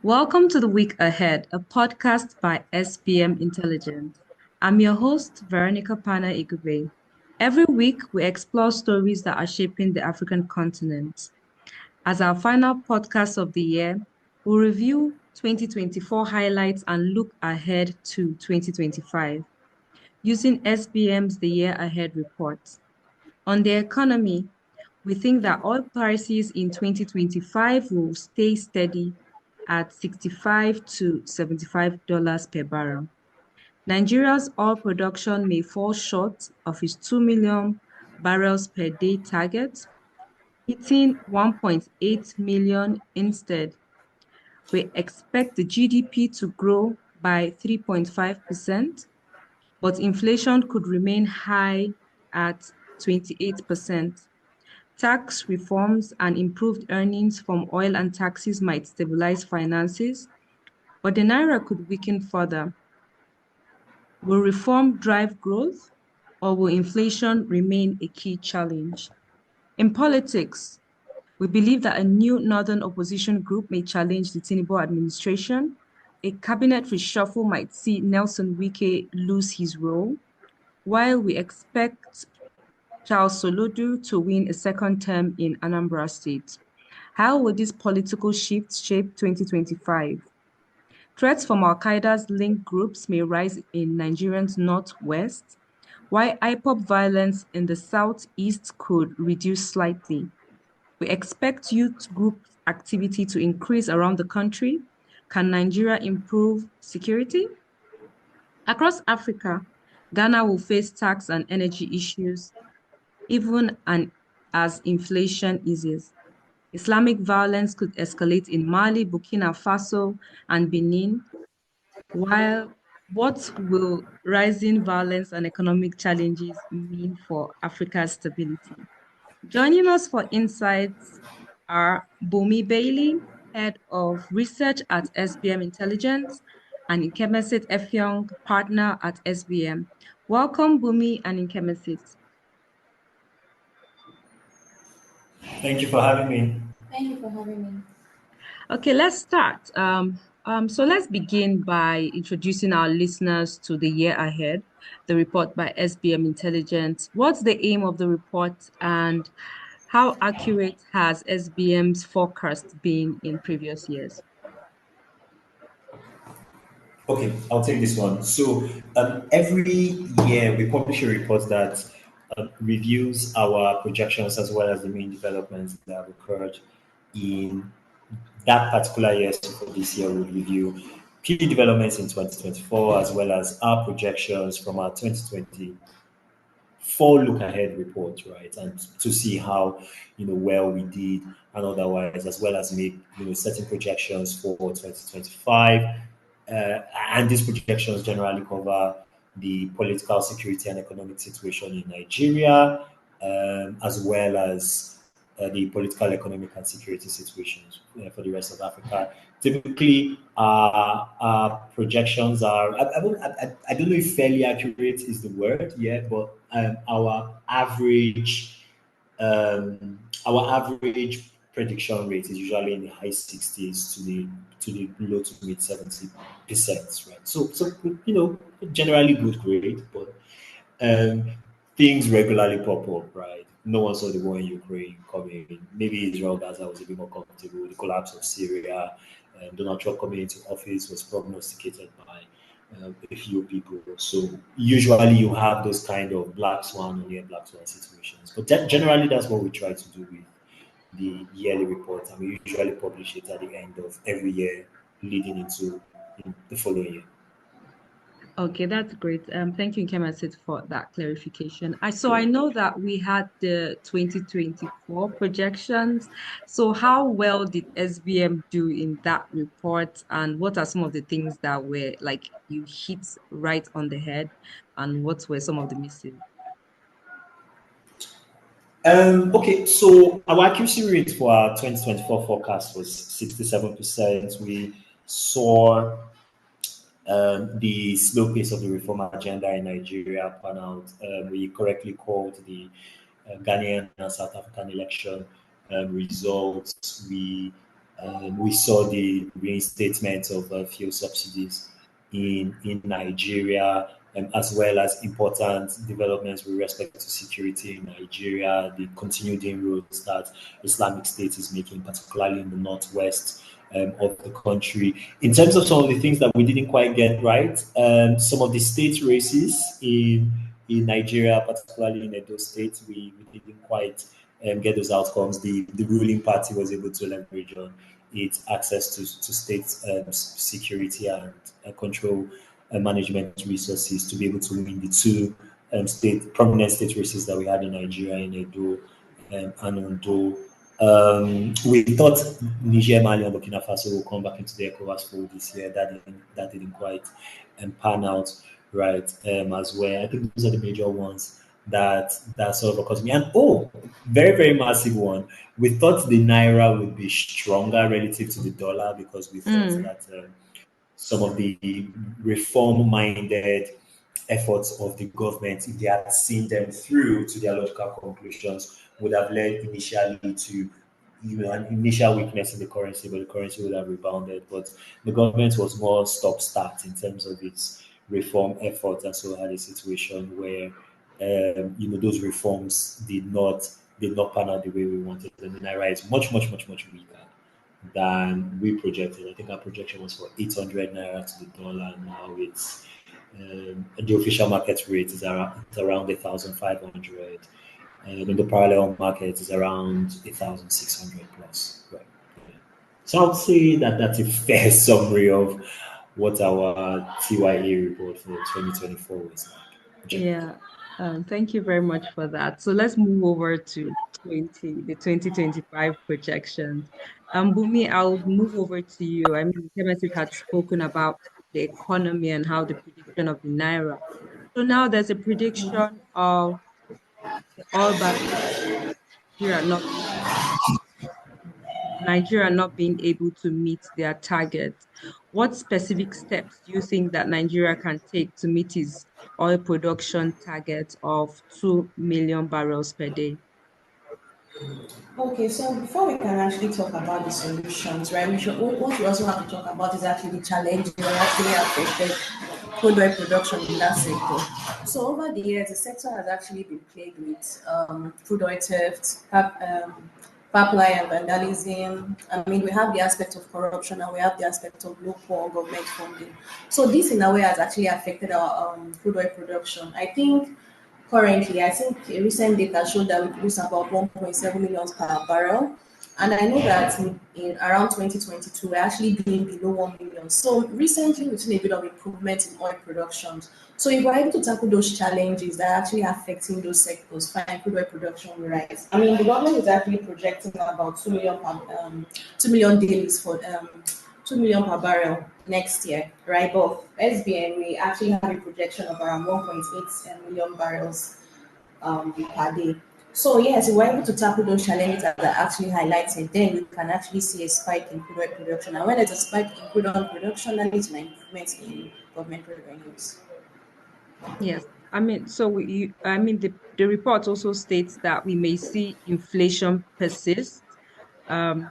Welcome to the Week Ahead, a podcast by SBM Intelligence. I'm your host, Veronica Pana Igube. Every week, we explore stories that are shaping the African continent. As our final podcast of the year, we'll review 2024 highlights and look ahead to 2025 using SBM's The Year Ahead report. On the economy, we think that oil prices in 2025 will stay steady at $65 to $75 per barrel. Nigeria's oil production may fall short of its 2 million barrels per day target, hitting 1.8 million instead. We expect the GDP to grow by 3.5%, but inflation could remain high at 28%. Tax reforms and improved earnings from oil and taxes might stabilize finances, but the Naira could weaken further. Will reform drive growth, or will inflation remain a key challenge? In politics, we believe that a new northern opposition group may challenge the Tinubu administration. A cabinet reshuffle might see Nyesom Wike lose his role, while we expect Charles Soludo to win a second term in Anambra State. How will these political shifts shape 2025? Threats from Al Qaeda's linked groups may rise in Nigeria's northwest, while IPOP violence in the southeast could reduce slightly. We expect youth group activity to increase around the country. Can Nigeria improve security? Across Africa, Ghana will face tax and energy issues, even as inflation eases. Islamic violence could escalate in Mali, Burkina Faso, and Benin, while what will rising violence and economic challenges mean for Africa's stability? Joining us for insights are Bumi Bailey, Head of Research at SBM Intelligence, and Nkemesit Effiong, Partner at SBM. Welcome, Bumi and Nkemesit. Thank you for having me. Thank you for having me. Okay, let's start. So let's begin by introducing our listeners to the year ahead, the report by SBM Intelligence. What's the aim of the report, and how accurate has SBM's forecast been in previous years? Okay, I'll take this one. So every year we publish a report that reviews our projections as well as the main developments that have occurred in that particular year. So for this year, we'll review key developments in 2024 as well as our projections from our 2024 look ahead report, right? And to see how well we did and otherwise, as well as make certain projections for 2025. And these projections generally cover the political, security, and economic situation in Nigeria, as well as the political, economic, and security situations for the rest of Africa. Typically, our projections are, I don't know if fairly accurate is the word, but our average prediction rate is usually in the high 60s to the low to mid 70%, right? So generally good grade, but things regularly pop up, right? No one saw the war in Ukraine coming. Maybe Israel Gaza was a bit more comfortable. The collapse of Syria, Donald Trump coming into office was prognosticated by a few people. So usually you have those kind of black swan or near black swan situations. But generally that's what we try to do with the yearly report, and we usually publish it at the end of every year leading into the following year. Okay, that's great. Thank you, Nkemesit, for that clarification. I know that we had the 2024 projections. So how well did SBM do in that report, and what are some of the things that were like you hit right on the head, and what were some of the misses? Okay, so our accuracy rate for our 2024 forecast was 67%. We saw the slow pace of the reform agenda in Nigeria pan out. We correctly called the Ghanaian and South African election results. We We saw the reinstatement of fuel subsidies in Nigeria, as well as important developments with respect to security in Nigeria, the continued inroads that Islamic State is making, particularly in the northwest of the country. In terms of some of the things that we didn't quite get right, some of the state races in Nigeria, particularly in Edo State, we didn't quite get those outcomes. The ruling party was able to leverage on its access to state security and control management resources to be able to win the two prominent state races that we had in Nigeria, in Edo and Ondo. We thought Niger, Mali, and Burkina Faso will come back into the ECOWAS fold this year. That didn't quite pan out right as well. I think those are the major ones that sort of occurs to me. And very very massive one. We thought the naira would be stronger relative to the dollar because we thought Mm. that some of the reform-minded efforts of the government, if they had seen them through to their logical conclusions, would have led initially to an initial weakness in the currency, but the currency would have rebounded. But the government was more stop-start in terms of its reform efforts, and so had a situation where those reforms did not pan out the way we wanted, and the naira is much much much much weaker than we projected. I think our projection was for 800 naira to the dollar. Now it's the official market rate is around 1,500, and in the parallel market is around 1,600 plus. Right. Yeah. So I'd say that that's a fair summary of what our TYA report for 2024 was like. Generally. Yeah, thank you very much for that. So let's move over to the 2025 projections. Bumi, I'll move over to you. I mean, Kemetic had spoken about the economy and how the prediction of the Naira. So now there's a prediction of the oil barrel Nigeria not Nigeria not being able to meet their target. What specific steps do you think that Nigeria can take to meet its oil production target of 2 million barrels per day? Okay, so before we can actually talk about the solutions, right, what we also have to talk about is actually the challenges that actually affected crude oil production in that sector. So over the years, the sector has actually been plagued with crude oil theft, pipeline and vandalism. I mean, we have the aspect of corruption and we have the aspect of low poor government funding. So this, in a way, has actually affected our crude oil production. I think currently, I think a recent data showed that we produce about 1.7 million per barrel. And I know that in around 2022, we're actually being below 1 million. So recently, we've seen a bit of improvement in oil production. So if we're able to tackle those challenges that are actually affecting those sectors, fine, crude oil production will rise. I mean, the government is actually projecting about 2 million dailies for 2 million per barrel next year, right? But SBN, we actually have a projection of around 1.8 million barrels per day. So yes, if we're able to tackle those challenges that are actually highlighted, then we can actually see a spike in crude oil production. And when there's a spike in crude oil production, that leads to an improvement in government revenues. Yes. I mean, the report also states that we may see inflation persist. Um,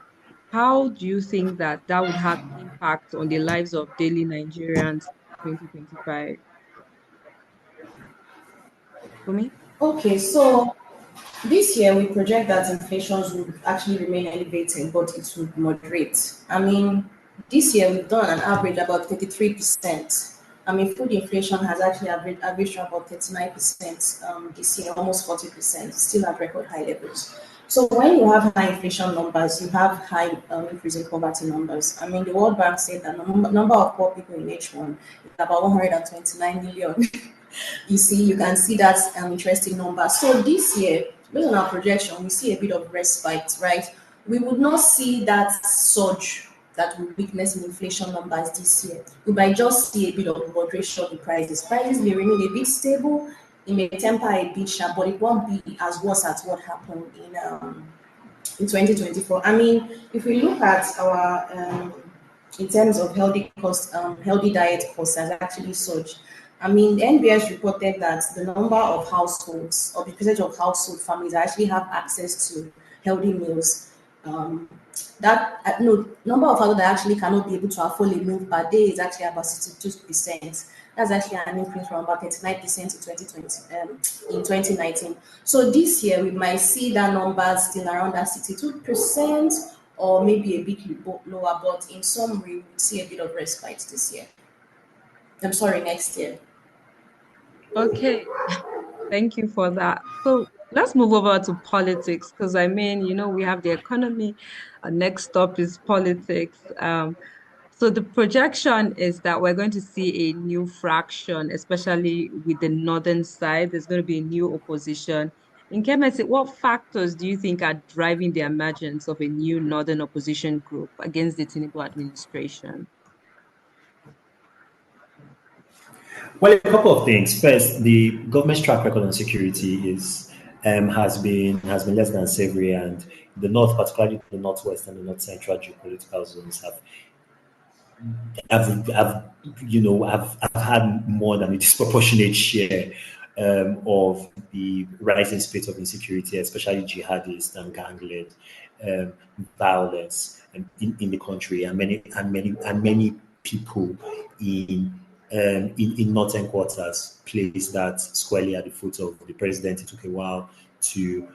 how do you think that that would have impact on the lives of daily Nigerians in 2025? For me? Okay, so this year we project that inflation would actually remain elevated, but it would moderate. I mean, this year we've done an average about 33%. I mean, food inflation has actually averaged about 39% this year, almost 40%, still at record high levels. So when you have high inflation numbers, you have high increase in poverty numbers. I mean, the World Bank said that the number of poor people in H1 is about 129 million. You see, you can see that interesting number. So this year, based on our projection, we see a bit of respite, right? We would not see that surge that we witness in inflation numbers this year. We might just see a bit of moderation in prices. Prices may remain a bit stable. It may temper a bit sharp, but it won't be as worse as what happened in 2024. I mean, if we look at our in terms of healthy diet costs has actually surged. I mean, the NBS reported that the number of households or the percentage of household families that actually have access to healthy meals um, that no number of households that actually cannot be able to afford a meal per day is actually about 62%. That's actually an increase from about 39% in 2020 in 2019. So this year we might see that number still around that 62%, or maybe a bit lower, but in summary, we would see a bit of respite this year. I'm sorry, next year. Okay, thank you for that. So let's move over to politics because I mean, we have the economy. Next stop is politics. So the projection is that we're going to see a new fraction, especially with the northern side. There's going to be a new opposition. In Kemesi, what factors do you think are driving the emergence of a new northern opposition group against the Tinubu administration? Well, a couple of things. First, the government's track record on security is has been less than savory, and the north, particularly the northwest and the north central geopolitical zones, have have had more than a disproportionate share of the rising spate of insecurity, especially jihadist and gang-led um, violence in the country, and many people in in northern quarters placed that squarely at the foot of the president. It took a while to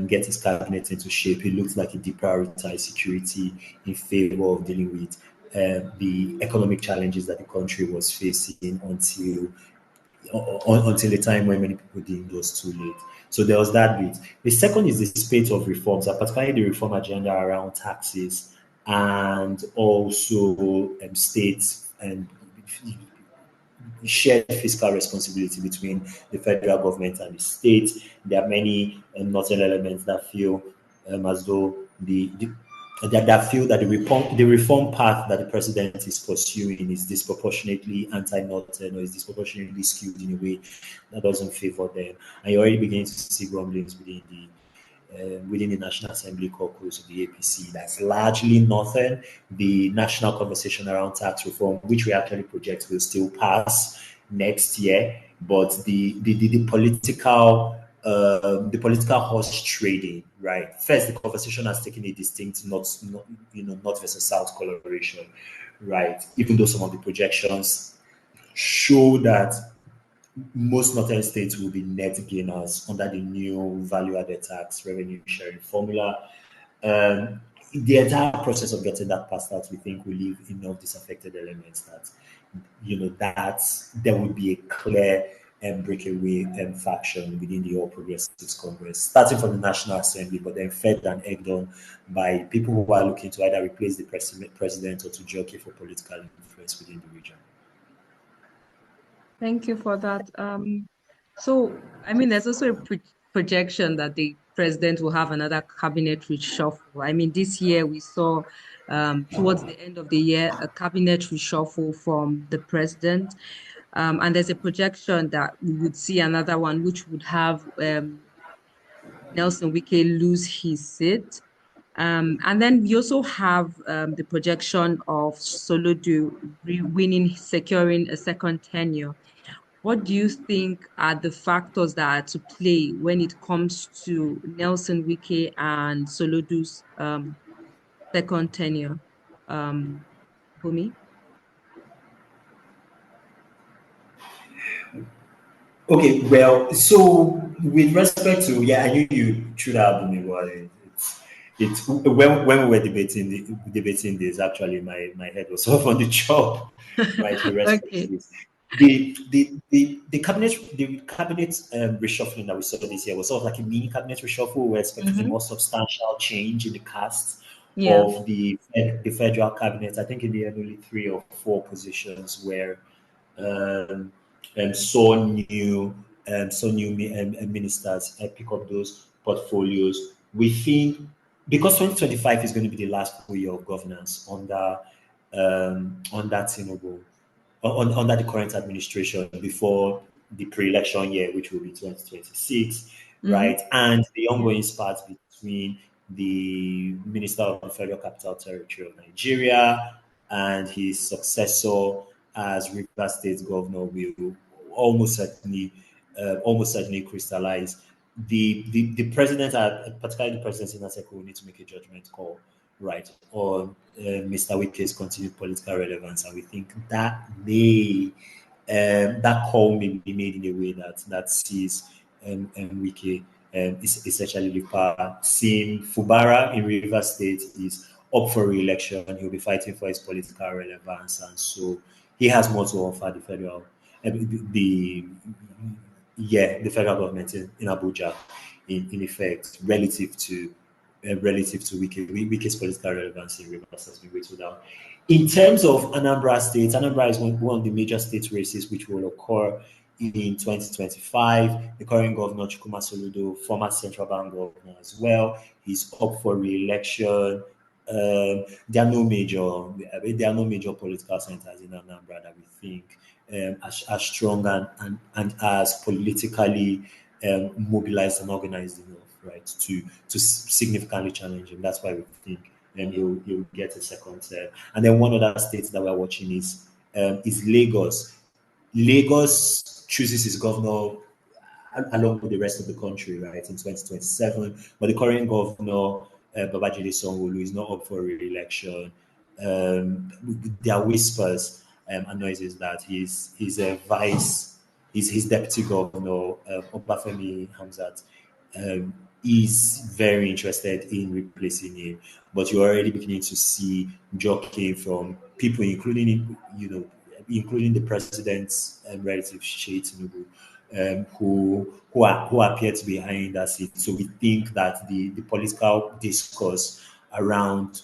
get his cabinet into shape. It looked like he deprioritized security in favor of dealing with the economic challenges that the country was facing until the time when many people deemed was too late. So there was that bit. The second is the spate of reforms, particularly the reform agenda around taxes and also states and shared fiscal responsibility between the federal government and the state. There are many northern elements that feel as though that feel that the reform path that the president is pursuing is disproportionately anti-northern or is disproportionately skewed in a way that doesn't favor them. And you're already beginning to see grumblings within the National Assembly caucus of the APC. That's largely northern. The national conversation around tax reform, which we actually project will still pass next year, but the political horse trading, right? First, the conversation has taken a distinct north versus south coloration, right? Even though some of the projections show that most northern states will be net gainers under the new value-added tax revenue sharing formula. Um, the entire process of getting that passed out, we think, will leave enough disaffected elements that that there will be a clear and breakaway faction within the All Progressives Congress, starting from the National Assembly, but then fed and egged on by people who are looking to either replace the president or to jockey for political influence within the region. Thank you for that. So, I mean, there's also a projection that the president will have another cabinet reshuffle. I mean, this year we saw, towards the end of the year, a cabinet reshuffle from the president. And there's a projection that we would see another one, which would have Nelson Wike lose his seat. And then we also have the projection of Soludo winning, securing a second tenure. What do you think are the factors that are to play when it comes to Nelson Wike and Soludo's second tenure? Um, Bumi? Okay, well, so with respect to, yeah, I knew you should have been about it. It's when we were debating this, actually my head was off on the job, right? With respect to Okay. this. The cabinet reshuffling that we saw this year was sort of like a mini cabinet reshuffle. We're expecting a Mm-hmm. more substantial change in the cast Yeah. of the federal cabinet. I think in the end only 3 or 4 positions where um, saw new ministers pick up those portfolios. We think because 2025 is going to be the last full year of governance under Tinubu, under the current administration before the pre-election year, which will be 2026, Mm-hmm. right? And the Yeah. ongoing spat between the Minister of the Federal Capital Territory of Nigeria and his successor as Rivers State Governor will almost certainly crystallize the president, particularly the president in Naseko, will need to make a judgment call, right, on Mr. Wike's continued political relevance, and we think that that call may be made in a way that sees Wike is essentially the power. Seeing Fubara in Rivers State is up for re-election, he'll be fighting for his political relevance, and so he has more to offer the federal, the the federal government in Abuja, in effect, relative to Wike's political relevance in Rivers has been whittled down. In terms of Anambra State, Anambra is one of the major state races which will occur in 2025. The current governor, Chukwuma Soludo, former central bank governor as well, he's up for re-election. There are no major political centers in Anambra that we think are strong and as politically mobilized and organized enough, right, to significantly challenge him. That's why we think he'll get a second term. And then one other state that we're watching is Lagos. Lagos chooses his governor along with the rest of the country, right, in 2027. But the current governor, Babajide Sanwo-Olu, is not up for re-election. There are whispers and noises that his his deputy governor, Obafemi Hamzat, is very interested in replacing him. But you're already beginning to see jockeying from people, including the president's relative, Sheikh Tinubu, who appear to be eyeing that seat. So we think that the political discourse around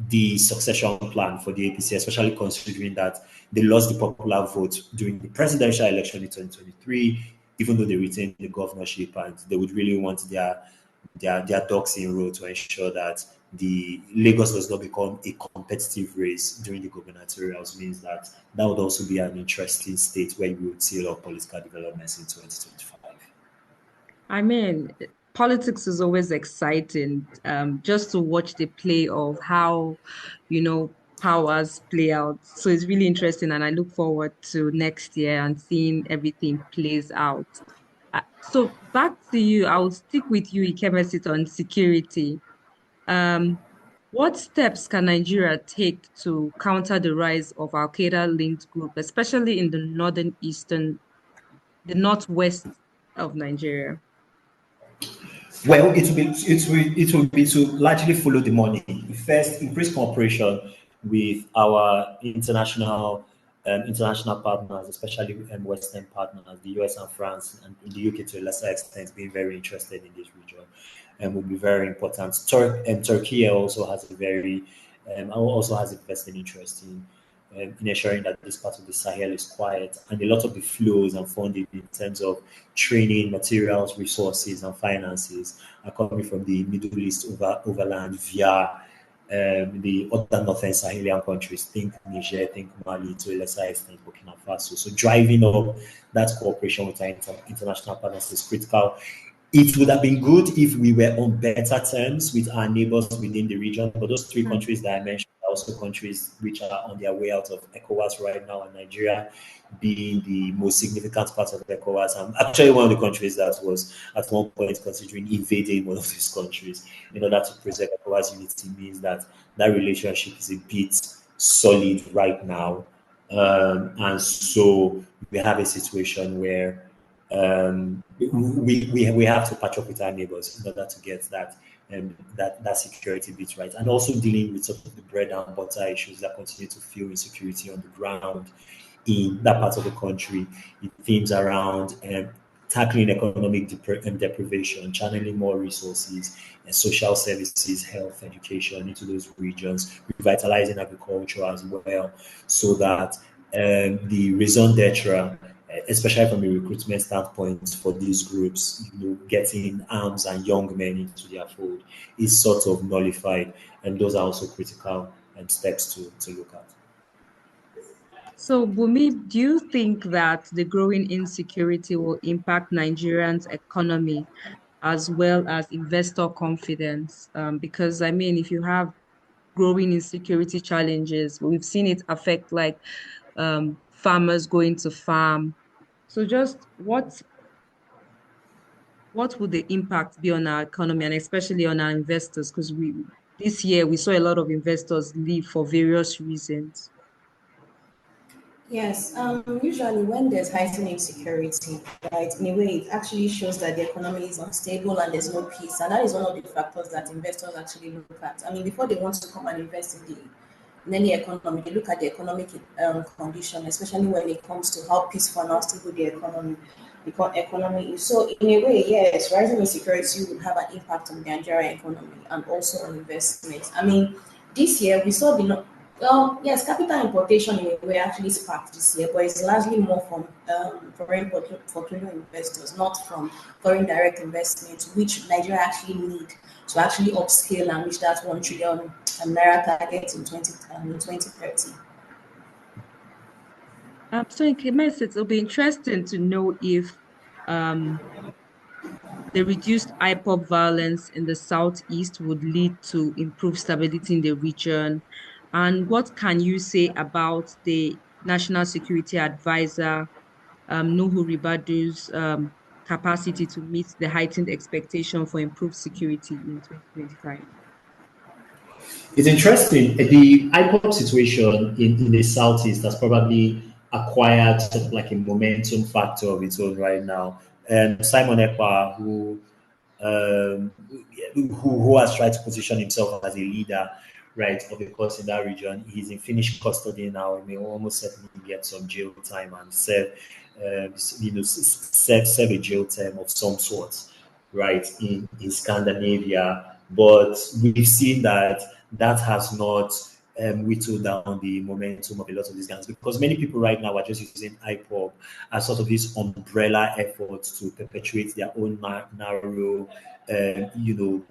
the succession plan for the APC, especially considering that they lost the popular vote during the presidential election in 2023, even though they retained the governorship, and they would really want their ducks in row to ensure that the Lagos does not become a competitive race during the gubernatorials, means that would also be an interesting state where we would see a lot of political developments in 2025. I mean, politics is always exciting, just to watch the play of how, powers play out. So it's really interesting, and I look forward to next year and seeing everything plays out. So back to you, I'll stick with you, Ikemesit, on security. Um, what steps can Nigeria take to counter the rise of Al Qaeda-linked group, especially in the northwest of Nigeria? Well, it will be to largely follow the money. First, increase cooperation with our international partners, especially Western partners, the US and France, and the UK to a lesser extent, being very interested in this region, and will be very important. Turkey also has a vested interest in ensuring that this part of the Sahel is quiet, and a lot of the flows and funding in terms of training, materials, resources, and finances are coming from the Middle East overland via the other northern Sahelian countries. Think Niger, think Mali, to a lesser extent Burkina Faso. So driving up that cooperation with our international partners is critical. It would have been good if we were on better terms with our neighbors within the region, but those three countries that I mentioned are also countries which are on their way out of ECOWAS right now, and Nigeria being the most significant part of ECOWAS. And actually one of the countries that was at one point considering invading one of these countries in order to preserve ECOWAS unity means that relationship is a bit solid right now. And so we have a situation where we have to patch up with our neighbors in order to get that security bit right, and also dealing with some of the bread and butter issues that continue to fuel insecurity on the ground in that part of the country. It themes around tackling economic deprivation, channeling more resources and social services, health, education into those regions, revitalizing agriculture as well, so that the raison d'etre, especially from a recruitment standpoint for these groups, getting arms and young men into their fold is sort of nullified, and those are also critical steps to look at. So, Bumi, do you think that the growing insecurity will impact Nigerians' economy as well as investor confidence? Because, I mean, if you have growing insecurity challenges, we've seen it affect like farmers going to farm. So, just what what would the impact be on our economy and especially on our investors? Because this year we saw a lot of investors leave for various reasons. Yes, usually when there's heightened insecurity, right, in a way, it actually shows that the economy is unstable and there's no peace. And that is one of the factors that investors actually look at. I mean, before they want to come and invest in any economy, they look at the economic condition, especially when it comes to how peaceful and how stable the economy is. So, in a way, yes, rising insecurity would have an impact on the Nigerian economy and also on investment. I mean, this year we saw well, yes, capital importation in a way actually sparked this year, but it's largely more from foreign portfolio investors, not from foreign direct investments, which Nigeria actually need to actually upscale and reach that 1 trillion naira target in 2030. So in Kemes, it'll be interesting to know if um, the reduced IPOP violence in the southeast would lead to improved stability in the region. And what can you say about the National Security Advisor, Nuhu Ribadu's capacity to meet the heightened expectation for improved security in 2025? It's interesting. The IPOP situation in the southeast has probably acquired sort of like a momentum factor of its own right now. Simon Ekpa, um, who has tried to position himself as a leader, right, of the cause in that region. He's in finished custody now. He may almost certainly get some jail time and serve a jail term of some sort, right, in Scandinavia. But we've seen that that has not whittled down the momentum of a lot of these gangs because many people right now are just using IPOP as sort of this umbrella effort to perpetuate their own narrow,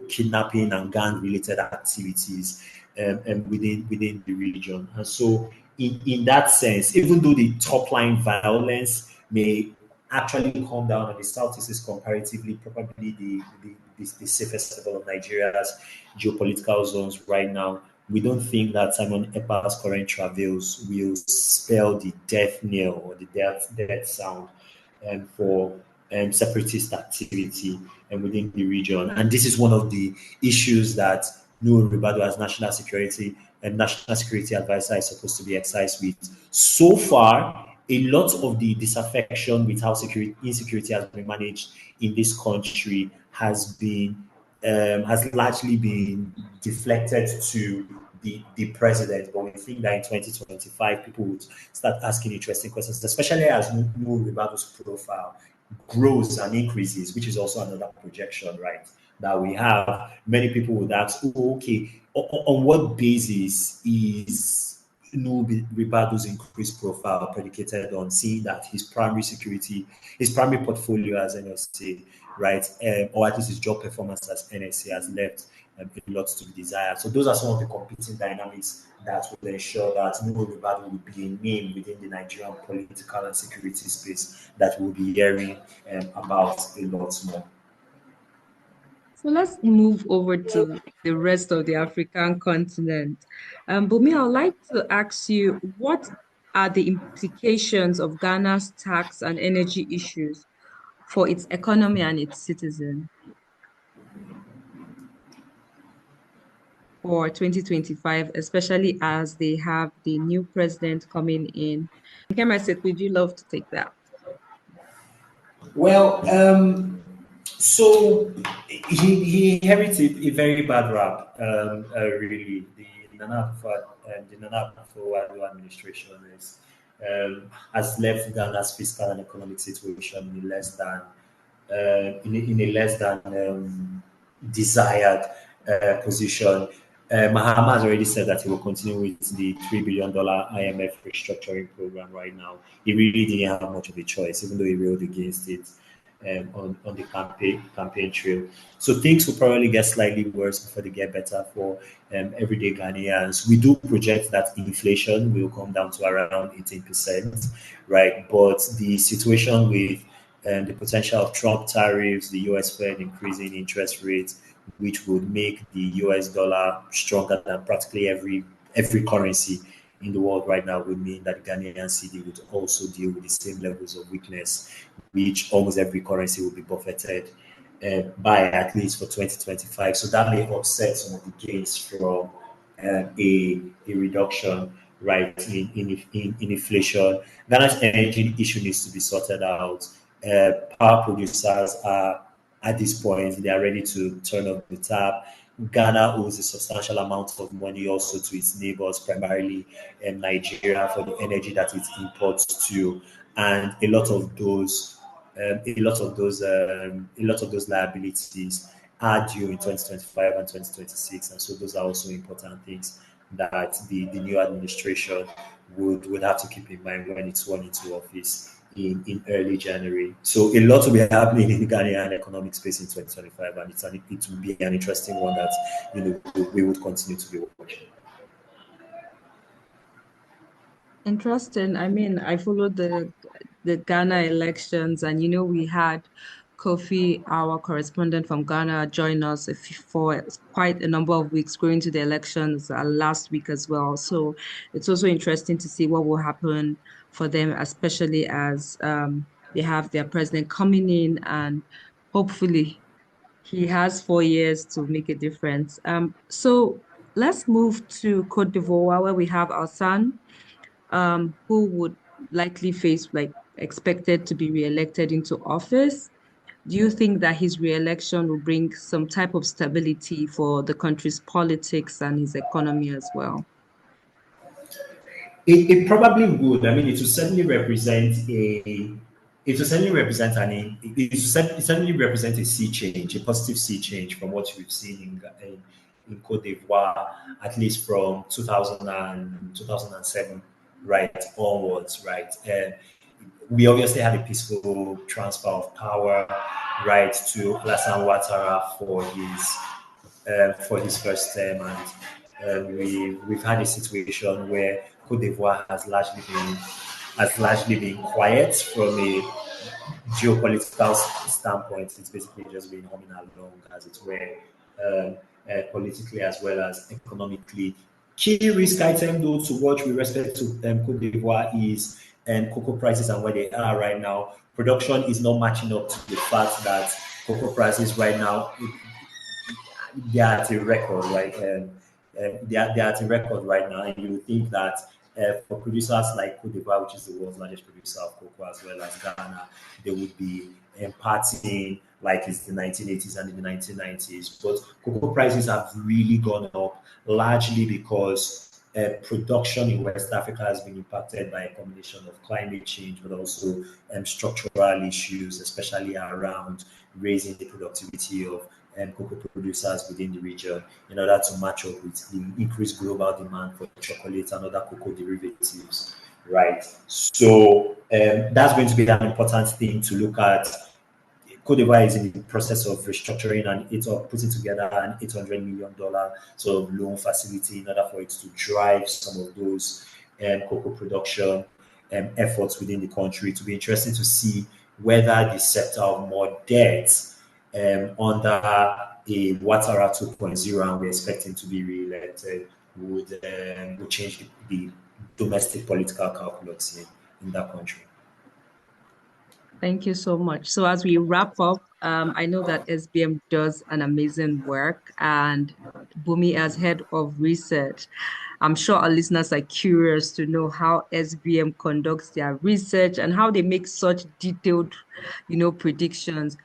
kidnapping and gang-related activities within the region. And so, in that sense, even though the top line violence may actually come down on the southeast is comparatively probably the safest level of Nigeria's geopolitical zones right now. We don't think that Simon Epa's current travails will spell the death knell or the death sound for separatist activity within the region. And this is one of the issues that Nuhu Ribadu as national security advisor is supposed to be excised with. So far, a lot of the disaffection with how insecurity has been managed in this country has largely been deflected to the president. But we think that in 2025, people would start asking interesting questions, especially as Nuhu Ribadu's profile grows and increases, which is also another projection, right? That we have. Many people would ask, oh, okay, on what basis is Ribadu's increased profile predicated on seeing that his primary portfolio as NSA, right, or at least his job performance as NSA has left a lot to be desired. So those are some of the competing dynamics that will ensure that Nuhu Ribadu will be a name within the Nigerian political and security space that we'll be hearing about a lot more. So let's move over to the rest of the African continent. Bumi, I'd like to ask you, what are the implications of Ghana's tax and energy issues for its economy and its citizens for 2025, especially as they have the new president coming in? Kemese, would you love to take that? Well, so he inherited a very bad rap, really. The Nana Akufo-Addo administration has left Ghana's fiscal and economic situation in a less than desired position. Mahama has already said that he will continue with the $3 billion IMF restructuring program right now. He really didn't have much of a choice, even though he railed against it on the campaign trail. So things will probably get slightly worse before they get better for everyday Ghanaians. We do project that inflation will come down to around 18%, right? But the situation with the potential of Trump tariffs, the US Fed increasing interest rates, which would make the US dollar stronger than practically every currency in the world right now, would mean that Ghanaian cedi would also deal with the same levels of weakness, which almost every currency will be buffeted by at least for 2025. So that may offset some of the gains from a reduction, right, in inflation. Ghana's energy issue needs to be sorted out. Power producers are at this point they are ready to turn off the tap. Ghana owes a substantial amount of money also to its neighbors, primarily Nigeria, for the energy that it imports to, and a lot of those liabilities are due in 2025 and 2026, and so those are also important things that the new administration would have to keep in mind when it's sworn into office in early January. So a lot will be happening in the Ghanaian economic space in 2025, and it will be an interesting one that we would continue to be watching. Interesting. I mean, I followed the Ghana elections, and we had Kofi, our correspondent from Ghana, join us for quite a number of weeks going to the elections last week as well. So it's also interesting to see what will happen for them, especially as they have their president coming in, and hopefully he has 4 years to make a difference. So let's move to Cote d'Ivoire, where we have our son who would likely face, like, expected to be re-elected into office. Do you think that his re-election will bring some type of stability for the country's politics and his economy as well? It probably would. I mean, it will certainly represent it certainly represent a sea change, a positive sea change from what we've seen in Cote d'Ivoire, at least from 2007, right, onwards, right. And we obviously had a peaceful transfer of power, right, to Alassane Ouattara for his first term, and we've had a situation where Cote d'Ivoire has largely been quiet from a geopolitical standpoint. It's basically just been humming along, as it were, politically as well as economically. Key risk item, though, to watch with respect to Cote d'Ivoire is cocoa prices and where they are right now. Production is not matching up to the fact that cocoa prices right now they are at a record, right? They are at a record right now, and you would think that for producers like Cote d'Ivoire, which is the world's largest producer of cocoa, as well as Ghana, they would be partying like it's the 1980s and in the 1990s. But cocoa prices have really gone up, largely because production in West Africa has been impacted by a combination of climate change, but also structural issues, especially around raising the productivity of cocoa producers within the region in order to match up with the increased global demand for chocolate and other cocoa derivatives, right? So that's going to be an important thing to look at. Cote d'Ivoire is in the process of restructuring and putting together an $800 million sort of loan facility in order for it to drive some of those cocoa production efforts within the country. To be interesting to see whether the sector of more debt under a Ouattara 2.0, and we're expecting to be re-elected, would change the domestic political calculus in that country. Thank you so much. So as we wrap up, I know that SBM does an amazing work, and Bumi, as head of research, I'm sure our listeners are curious to know how SBM conducts their research and how they make such detailed, predictions.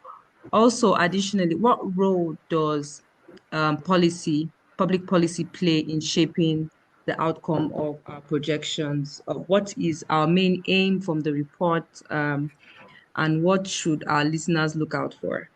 Also, additionally, what role does public policy play in shaping the outcome of our projections? What is our main aim from the report? And what should our listeners look out for?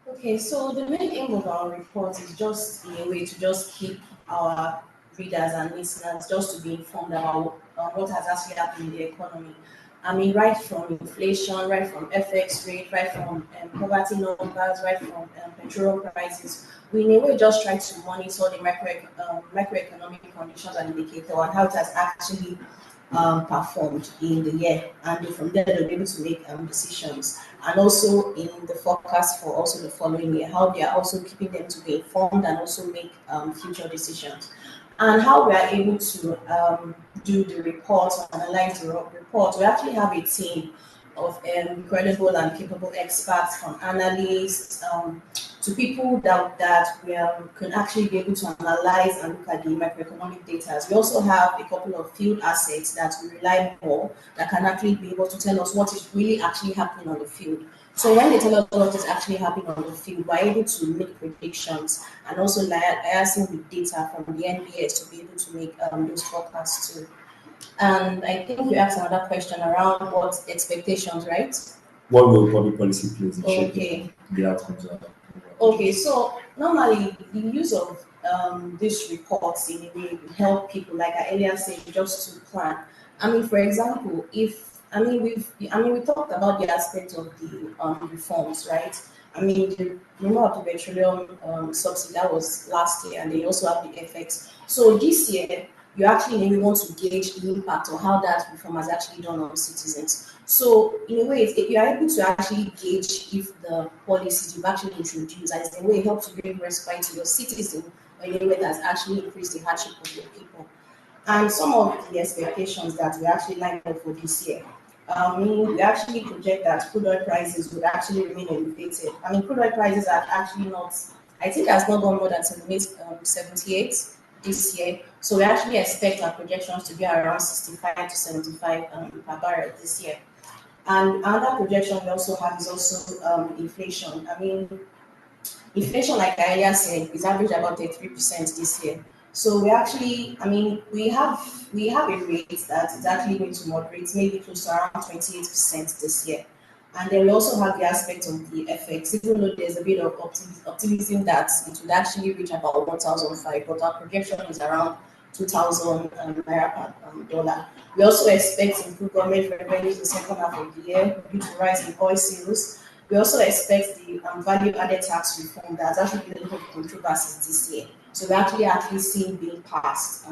Okay, so the main aim of our report is just in a way to just keep our readers and listeners just to be informed about what has actually happened in the economy. I mean, right from inflation, right from FX rate, right from poverty numbers, right from petroleum prices. We in a way just try to monitor the macroeconomic conditions and indicator and how it has actually performed in the year, and from there they'll be able to make decisions. And also in the forecast for also the following year, how they are also keeping them to be informed and also make future decisions. And how we are able to do the report, analyze the report. We actually have a team of credible and capable experts, from analysts to people that we can actually be able to analyze and look at the macroeconomic data. We also have a couple of field assets that we rely more that can actually be able to tell us what is really actually happening on the field. So when they tell us what is actually happening on the field, we're able to make predictions and also liaising with data from the NBS to be able to make those forecasts too. And I think you asked another question around what expectations, right? What role public policy plays in shaping Okay. the outcomes of Okay, so normally the use of these reports in a way will help people, like I earlier said, just to plan. I mean, for example, if we talked about the aspect of the reforms, right? I mean, the removal of the petroleum subsidy that was last year, and they also have the effects. So this year, you actually maybe want to gauge the impact or how that reform has actually done on citizens. So in a way, you are able to actually gauge if the policies you've actually introduced, as in a way, help to bring respite to your citizen, or in a way that's actually increased the hardship of your people. And some of the expectations that we actually lined up for this year. We actually project that crude oil prices would actually remain elevated. I mean, crude oil prices are actually not, I think, has not gone more than 78 this year. So we actually expect our projections to be around 65 to 75 per barrel this year. And another projection we also have is also inflation. I mean, inflation, like I earlier said, is average about 33% this year. So we actually, I mean, we have a rate that is actually going to moderate, maybe close to around 28% this year. And then we also have the aspect of the FX, even though there's a bit of optimism that it would actually reach about 1,005, but our projection is around 2,000 naira per dollar. We also expect improved government revenues in the second half of the year due to rise in oil sales. We also expect the value-added tax reform that's actually been a lot of controversies this year. So we're actually seeing being passed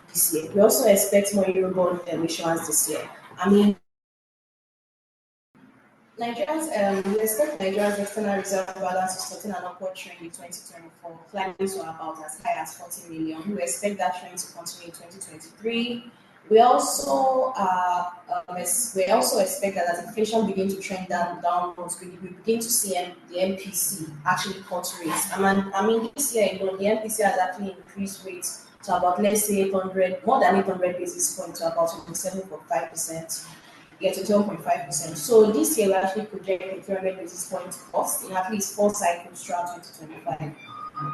this year. We also expect more Eurobond issuance this year. I mean, we expect Nigeria's external reserve balance to sustain an upward trend in 2024, climbing to about as high as 40 million. We expect that trend to continue in 2023. We also expect that as inflation begins to trend downwards, we begin to see the MPC actually cut rates. I mean, this year, the MPC has actually increased rates to about, let's say, 800, more than 800 basis points to about 27.5%. Yeah, to 12.5%. So this year we actually project a 300 basis point cost in at least 4 cycles throughout 2025.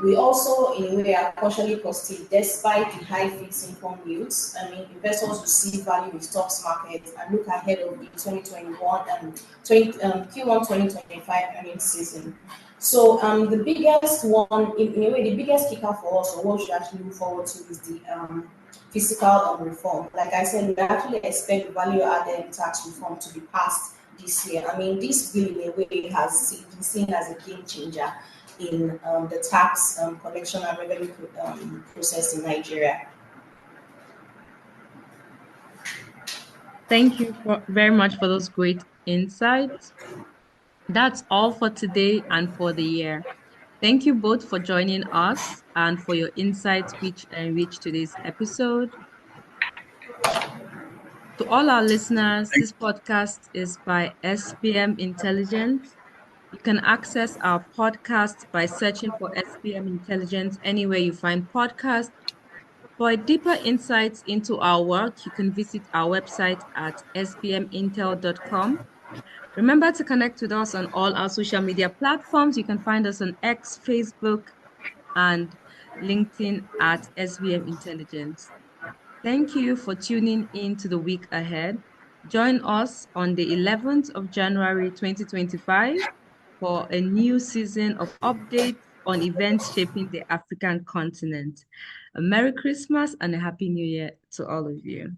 We also, in a way, are partially positive despite the high fixed income yields. I mean, investors will see value in stocks market and look ahead of the 2021 and Q1 2025 earnings season. So the biggest one, in a way, the biggest kicker for us, or what we should actually look forward to, is the fiscal reform. Like I said, we actually expect value-added tax reform to be passed this year. I mean, this bill in a way has been seen as a game changer in the tax collection and revenue process in Nigeria. Thank you very much for those great insights. That's all for today and for the year. Thank you both for joining us and for your insights, which enriched today's episode. To all our listeners, this podcast is by SPM Intelligence. You can access our podcast by searching for SPM Intelligence anywhere you find podcasts. For deeper insights into our work, you can visit our website at spmintel.com. Remember to connect with us on all our social media platforms. You can find us on X, Facebook, and LinkedIn at SBM Intelligence. Thank you for tuning in to the week ahead. Join us on the 11th of January 2025 for a new season of updates on events shaping the African continent. A Merry Christmas and a Happy New Year to all of you.